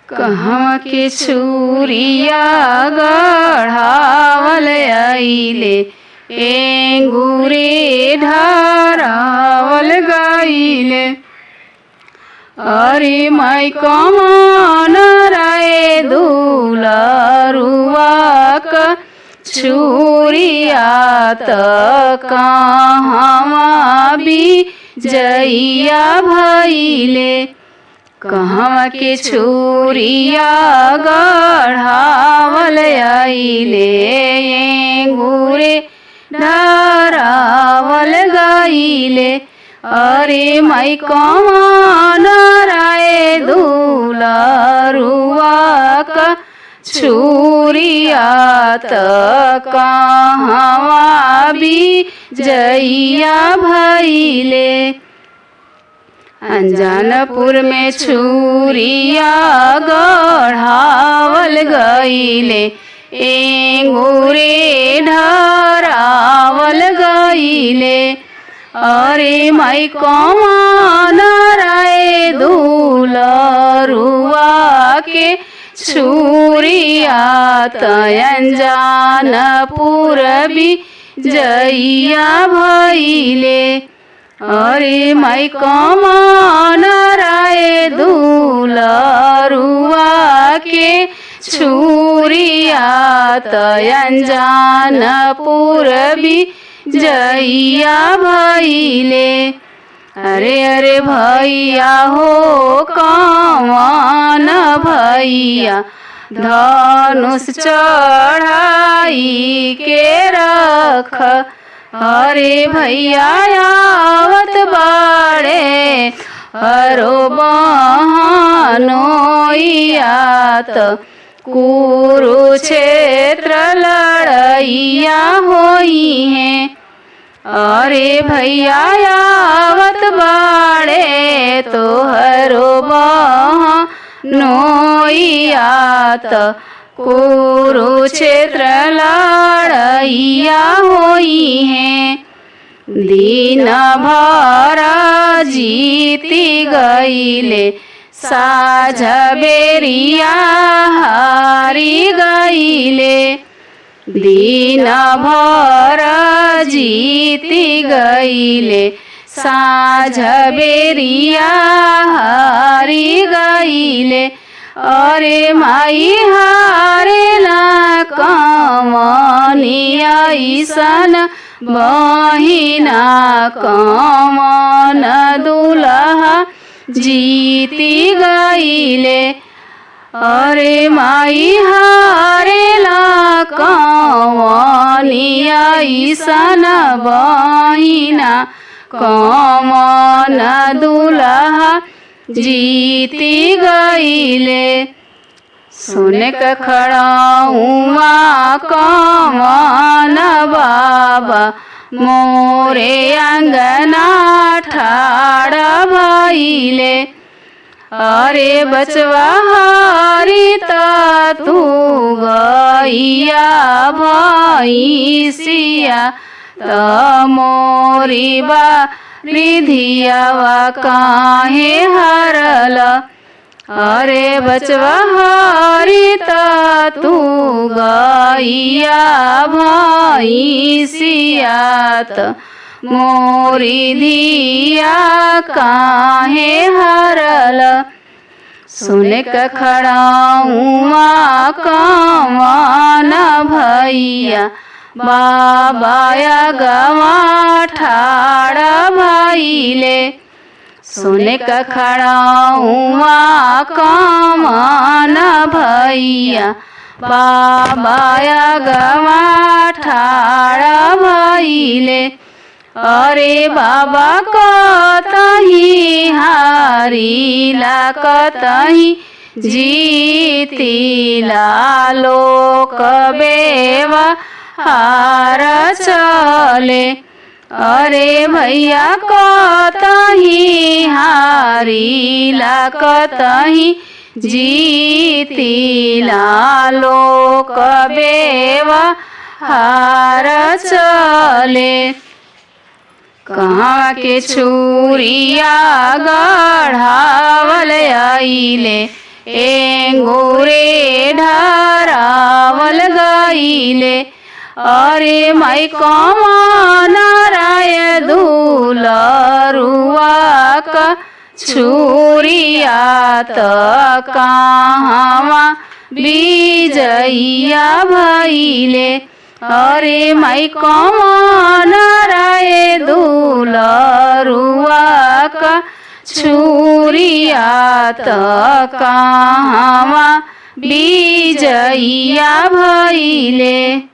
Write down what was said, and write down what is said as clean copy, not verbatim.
कहवा के छुरिया गढ़ावल आइले एंगूरे ढारावल गइले। अरे माई कमान राय दुलरुआ क छुरिया त कहवा बिजइया भइले। कहवा के छुरिया गढ़ावल आइले एंगूरे ढारावल गइले। अरे माई कमान राय दुलरुआ क छुरिया त कहवा बिजइया भइले। अंजनपुर में छुरिया गढ़ावल गइले एंगूरे ढारावल गइले। अरे माई कमान राय दुलरुआ के छुरिया त अंजनपुर बिजइया भइले। अरे माई कमान राय दुलरुआ के छुरिया त अंजनपुर बिजइया भइले। अरे अरे भैया हो कवन भैया धनुष चढ़ाई के रख। अरे भैया आवत बाड़े हरो बहनोइया त कुरुक्षेत्र लड़ैया होई है। अरे भैया आवत बाड़े तोहरो बहनोइया त कुरुक्षेत्र लड़ैया होई है। दिन भर जीती गइले साझ बेरिया हारी गइले। दिन भर जीती गइले साझ बेरिया हारी गइले। अरे माई हारेला कवनिया ईसन बहिना कवन दुल्हा जीती गइले। अरे माई हारेला कवनिया ईसन बहिना कवन दुल्हा जीती गइले। सुने क खड़ाउआ कवन बाबा मोरे अंगना ठाड़ भइले। अरे बचवा हरी त तू गइया भइसिया त मोरी रिधियावा काहे हरल। अरे बचवा हरी त तू गइया भइसिया त मोरी धिया काहे हरल। सुने क खड़ाउआ कवन भैया बाबाया गवा ठाड़ भइले। सुने क खड़ाउआ कवन भैया बाबाया गवा ठाड़ भइले। अरे बाबा कतही हारीला कतही जीतीला लोक बेवा हार चले। अरे भैया कतही हारीला कतही जीतीला लोक बेवा हार चले। कहाँ के छुरिया गढ़ावल आइले एंगुरे ढारावल गईले। अरे माई कौन राय दुलरुआ का छुरिया त कहवा विजइया भइले। अरे माई कौन राय दुलरुआ का छुरिया त कहवा विजइया भइले।